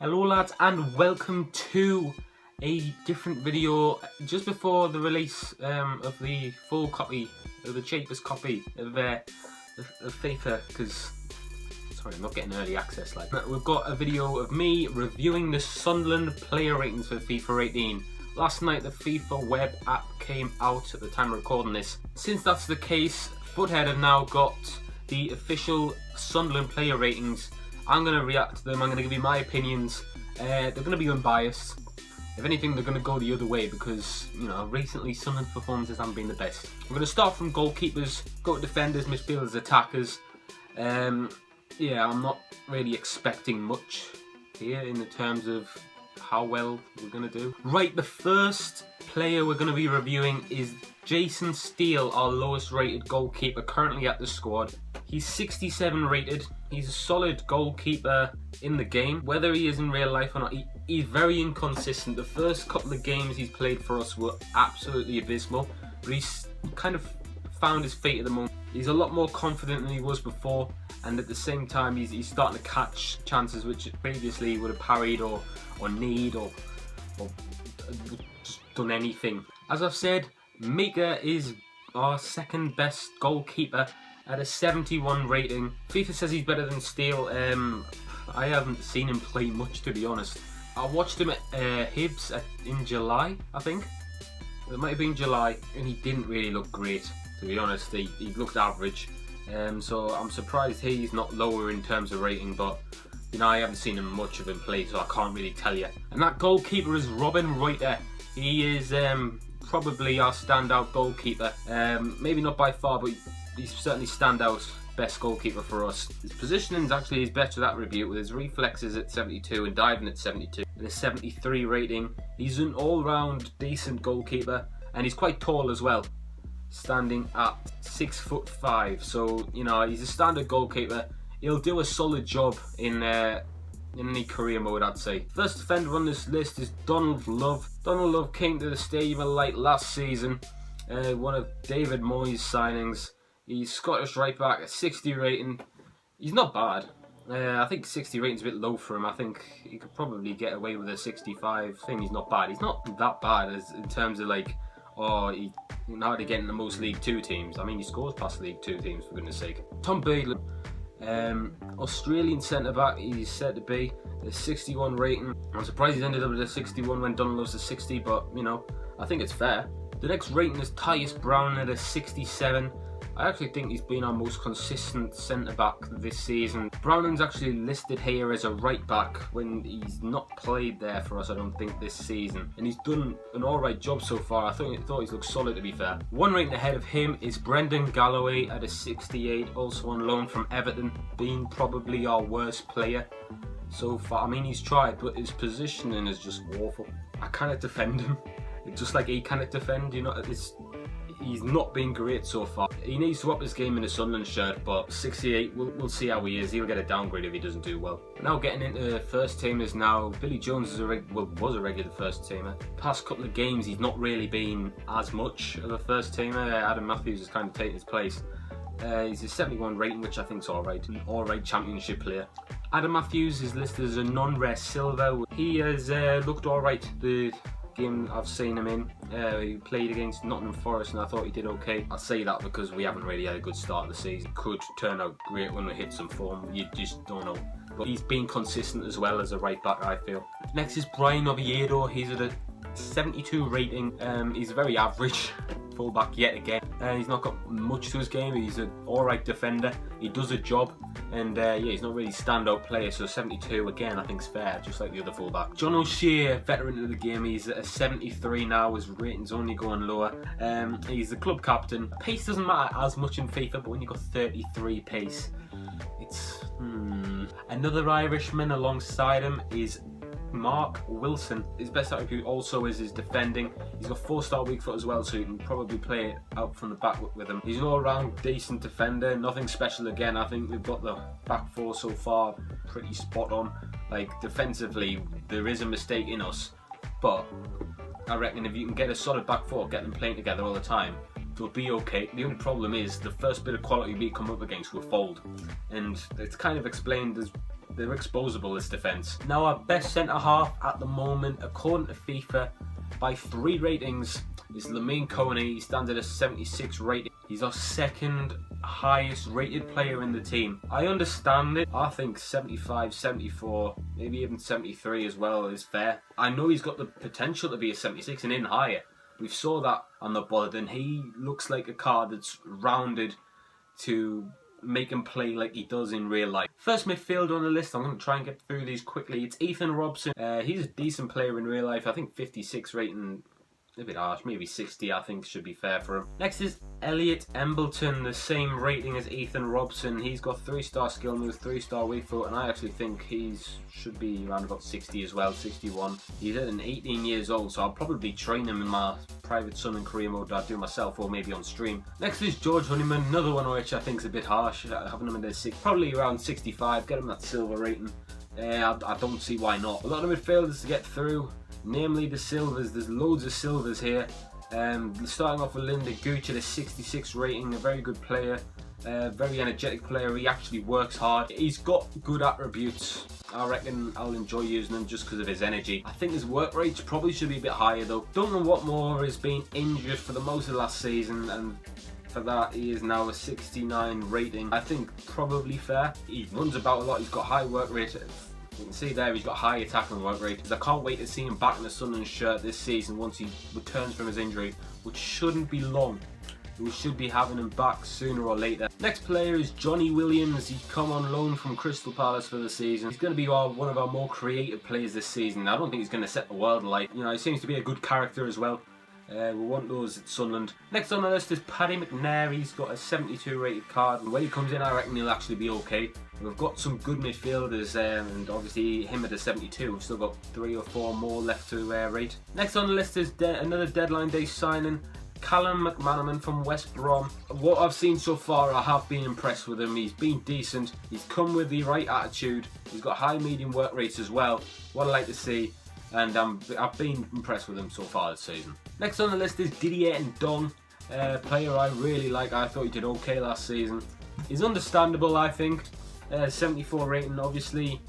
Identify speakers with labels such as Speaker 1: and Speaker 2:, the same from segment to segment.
Speaker 1: Hello lads and welcome to a different video just before the release of the full copy, or the cheapest copy of FIFA, because sorry I'm not getting early access like that. We've got a video of me reviewing the Sunderland player ratings for FIFA 18. Last night the FIFA web app came out at the time of recording this. Since that's the case, Foothead have now got the official Sunderland player ratings. I'm going to react to them, I'm going to give you my opinions. They're going to be unbiased. If anything, they're going to go the other way because, you know, recently Sunderland's performances haven't been the best. We're going to start from goalkeepers, go to defenders, midfielders, attackers. Yeah, I'm not really expecting much here in the terms of how well we're going to do. Right, the first player we're going to be reviewing is Jason Steele, our lowest rated goalkeeper currently at the squad. He's 67 rated. He's a solid goalkeeper in the game. Whether he is in real life or not, he's very inconsistent. The first couple of games he's played for us were absolutely abysmal, but he's kind of found his feet at the moment. He's a lot more confident than he was before, and at the same time he's starting to catch chances which previously he would have parried or kneed or just done anything. As I've said, Mika is our second best goalkeeper at a 71 rating. FIFA says he's better than Steele. I haven't seen him play much, to be honest. I watched him at Hibs in July, I think. It might have been July, and he didn't really look great, to be honest. He looked average. So I'm surprised he's not lower in terms of rating, but you know, I haven't seen much of him play, so I can't really tell you. And that goalkeeper is Robin Reuter. He is probably our standout goalkeeper. Maybe not by far, but he's certainly standout best goalkeeper for us. His positioning actually is better that review, with his reflexes at 72 and diving at 72 and a 73 rating. He's an all-round decent goalkeeper, and he's quite tall as well, standing at 6'5". So you know, he's a standard goalkeeper. He'll do a solid job in any career mode, I'd say. First defender on this list is Donald Love. Donald Love came to the Stadium of Light last season, one of David Moyes' signings. He's Scottish right back, a 60 rating. He's not bad. I think 60 rating's a bit low for him. I think he could probably get away with a 65. I think he's not bad. He's not that bad as in terms of like, oh, he know how to get into most League 2 teams. I mean, he scores past League 2 teams, for goodness sake. Tom Birdland, Australian centre-back, he's said to be a 61 rating. I'm surprised he's ended up at a 61 when Donald Love's a 60, but you know, I think it's fair. The next rating is Tyus Brown at a 67. I actually think he's been our most consistent centre-back this season. Browning's actually listed here as a right-back when he's not played there for us, I don't think, this season. And he's done an alright job so far. I thought he's looked solid, to be fair. One rating ahead of him is Brendan Galloway at a 68, also on loan from Everton, being probably our worst player so far. I mean, he's tried, but his positioning is just awful. I cannot defend him. Just like he cannot defend, you know, he's not been great so far. He needs to up his game in a Sunderland shirt, but 68, we'll see how he is. He'll get a downgrade if he doesn't do well. Now getting into first teamers now. Billy Jones is was a regular first teamer. Past couple of games, he's not really been as much of a first teamer. Adam Matthews has kind of taken his place. He's a 71 rating, which I think is alright. An alright championship player. Adam Matthews is listed as a non-rare silver. He has looked alright the game I've seen him in. He played against Nottingham Forest and I thought he did okay. I say that because we haven't really had a good start of the season. Could turn out great when we hit some form, you just don't know. But he's been consistent as well as a right back, I feel. Next is Brian Oviedo. He's at a 72 rating. He's very average fullback yet again. He's not got much to his game. He's an alright defender. He does a job, and yeah, he's not really a standout player. So 72 again, I think is fair, just like the other fullback. John O'Shea, veteran of the game. He's at a 73 now. His rating's only going lower. He's the club captain. Pace doesn't matter as much in FIFA, but when you got 33 pace, it's Another Irishman alongside him is Mark Wilson. His best attribute also is his defending. He's got 4-star weak foot as well, so you can probably play it out from the back with him. He's an all-round decent defender, nothing special again. I think we've got the back four so far pretty spot on. Like, defensively, there is a mistake in us, but I reckon if you can get a solid back four, get them playing together all the time, they'll be okay. The only problem is the first bit of quality we come up against will fold, and it's kind of explained as they're exposable, this defence. Now our best centre-half at the moment, according to FIFA, by 3 ratings, is Lamine Koné. He stands at a 76 rating. He's our second highest rated player in the team. I understand it. I think 75, 74, maybe even 73 as well is fair. I know he's got the potential to be a 76 and in higher. We saw that on the board, and he looks like a card that's rounded to make him play like he does in real life. First midfielder on the list, I'm going to try and get through these quickly. It's Ethan Robson. He's a decent player in real life. I think 56 rating, a bit harsh, maybe 60 I think should be fair for him. Next is Elliot Embleton, the same rating as Ethan Robson. He's got 3-star skill move, 3-star weak foot, and I actually think he should be around about 60 as well, 61. He's at an 18 years old, so I'll probably train him in my private Sun and career mode that I do myself, or maybe on stream. Next is George Honeyman, another one which I think is a bit harsh, having him in the probably around 65, get him that silver rating. I don't see why not. A lot of midfielders to get through, namely the silvers. There's loads of silvers here. Starting off with Linda Gooch at a 66 rating, a very good player, very energetic player. He actually works hard. He's got good attributes. I reckon I'll enjoy using him just because of his energy. I think his work rate probably should be a bit higher though. Don't know what more has been injured for the most of last season, and for that he is now a 69 rating. I think probably fair. He runs about a lot. He's got high work rate. You can see there he's got high attacking work rate. I can't wait to see him back in the Sunderland shirt this season once he returns from his injury, which shouldn't be long. We should be having him back sooner or later. Next player is Johnny Williams. He's come on loan from Crystal Palace for the season. He's going to be one of our more creative players this season. I don't think he's going to set the world alight. You know, he seems to be a good character as well. We want those at Sunderland. Next on the list is Paddy McNair. He's got a 72 rated card, and when he comes in I reckon he'll actually be okay. We've got some good midfielders, and obviously him at a 72. We've still got 3 or 4 more left to rate. Next on the list is another deadline day signing, Callum McManaman from West Brom. What I've seen so far, I have been impressed with him. He's been decent. He's come with the right attitude. He's got high medium work rates as well. What I like to see. And I've been impressed with him so far this season. Next on the list is Didier Ndong, a player I really like. I thought he did okay last season. He's understandable, I think. 74 rating, obviously.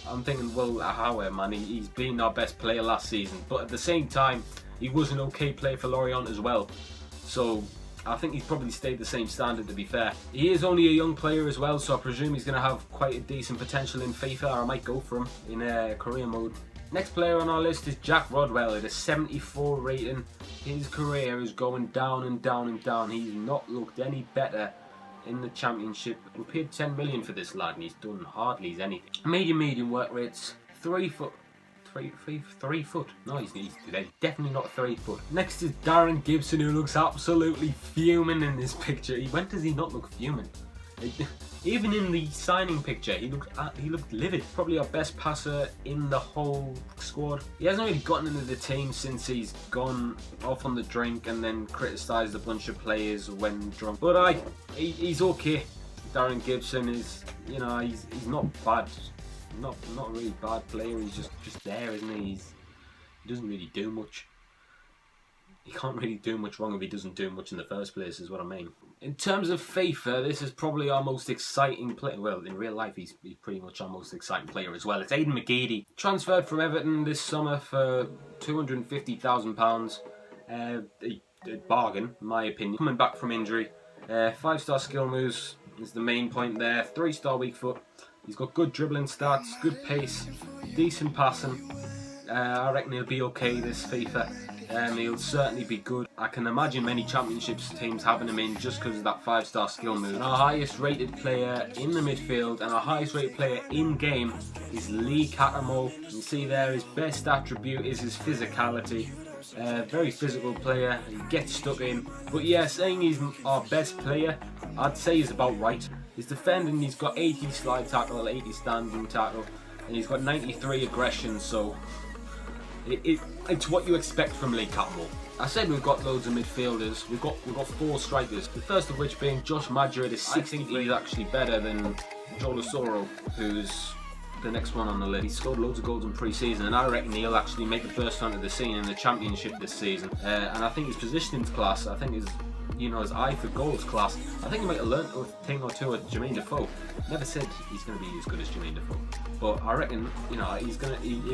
Speaker 1: I'm thinking, well, however, man, he's been our best player last season. But at the same time, he was an okay player for Lorient as well. So I think he's probably stayed the same standard, to be fair. He is only a young player as well, so I presume he's going to have quite a decent potential in FIFA, or I might go for him in career mode. Next player on our list is Jack Rodwell at a 74 rating. His career is going down and down and down. He's not looked any better in the Championship. We paid 10 million for this lad and he's done hardly anything. Medium work rates, 3 foot. 3 foot. No, he's definitely not 3 foot. Next is Darren Gibson, who looks absolutely fuming in this picture. When does he not look fuming? Even in the signing picture, he looked livid. Probably our best passer in the whole squad. He hasn't really gotten into the team since he's gone off on the drink and then criticised a bunch of players when drunk. But he's okay. Darren Gibson is, you know, he's not bad. Not a really bad player. He's just there, isn't he? He doesn't really do much. He can't really do much wrong if he doesn't do much in the first place, is what I mean. In terms of FIFA, this is probably our most exciting player. Well, in real life, he's pretty much our most exciting player as well. It's Aidan McGeady. Transferred from Everton this summer for £250,000. A bargain, in my opinion. Coming back from injury. 5-star skill moves is the main point there. 3-star weak foot. He's got good dribbling stats, good pace, decent passing. I reckon he'll be okay this FIFA. He'll certainly be good. I can imagine many championships teams having him in just because of that 5-star skill move. And our highest rated player in the midfield and our highest rated player in game is Lee Cattermole. You can see there his best attribute is his physicality. Very physical player, he gets stuck in. But yeah, saying he's our best player, I'd say he's about right. His defending, he's got 80 slide tackle, 80 standing tackle, and he's got 93 aggression, so it's what you expect from Lee Cattermole. I said we've got loads of midfielders. We've got 4 strikers. The first of which being Josh Madger at 60. I think he's actually better than Joe Lasoro, who's the next one on the list. He scored loads of goals in pre-season, and I reckon he'll actually make the burst onto the scene in the Championship this season. And I think his positioning's class. I think you know, his eye for goals class. I think he might have learnt a thing or two with Jermaine Defoe. Never said he's going to be as good as Jermaine Defoe, but I reckon, you know, he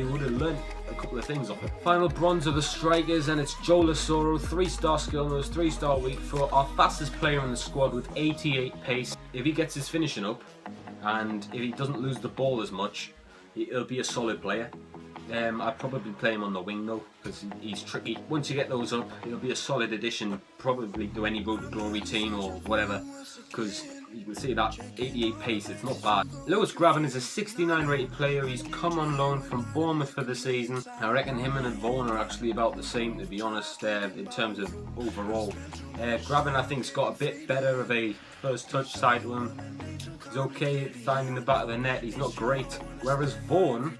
Speaker 1: would have learnt a couple of things off it. Final bronze of the strikers, and it's Joe Lasoro, 3-star skill nose, 3-star weak foot, our fastest player in the squad with 88 pace. If he gets his finishing up, and if he doesn't lose the ball as much, he'll be a solid player. I'd probably play him on the wing though, because he's tricky. Once you get those up, he'll be a solid addition probably to any Road to Glory team or whatever, because you can see that 88 pace, it's not bad. Lewis Graven is a 69 rated player. He's come on loan from Bournemouth for the season. I reckon him and Vaughan are actually about the same, to be honest, in terms of overall. Graven, I think, has got a bit better of a first touch side to him. He's okay at finding the back of the net, he's not great. Whereas Vaughan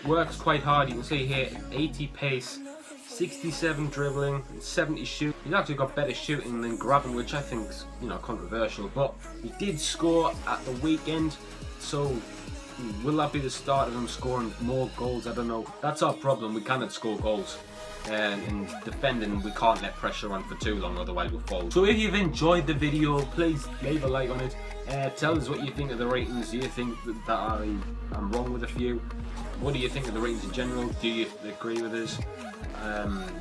Speaker 1: works quite hard. You can see here 80 pace, 67 dribbling, 70 shoot. He's actually got better shooting than Graven, which I think is, you know, controversial. But he did score at the weekend, so will that be the start of him scoring more goals? I don't know. That's our problem. We cannot score goals. In defending, we can't let pressure on for too long, otherwise we'll fall. So if you've enjoyed the video, please leave a like on it. Tell us what you think of the ratings. Do you think that I'm wrong with a few? What do you think of the ratings in general? Do you agree with us?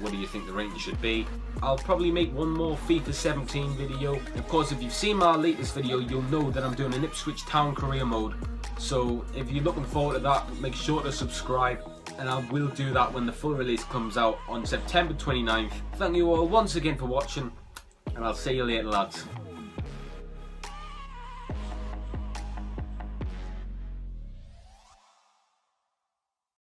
Speaker 1: What do you think the rating should be? I'll probably make one more FIFA 17 video. Of course, if you've seen my latest video, you'll know that I'm doing an Ipswich Town career mode. So if you're looking forward to that, make sure to subscribe, and I will do that when the full release comes out on September 29th. Thank you all once again for watching, and I'll see you later, lads.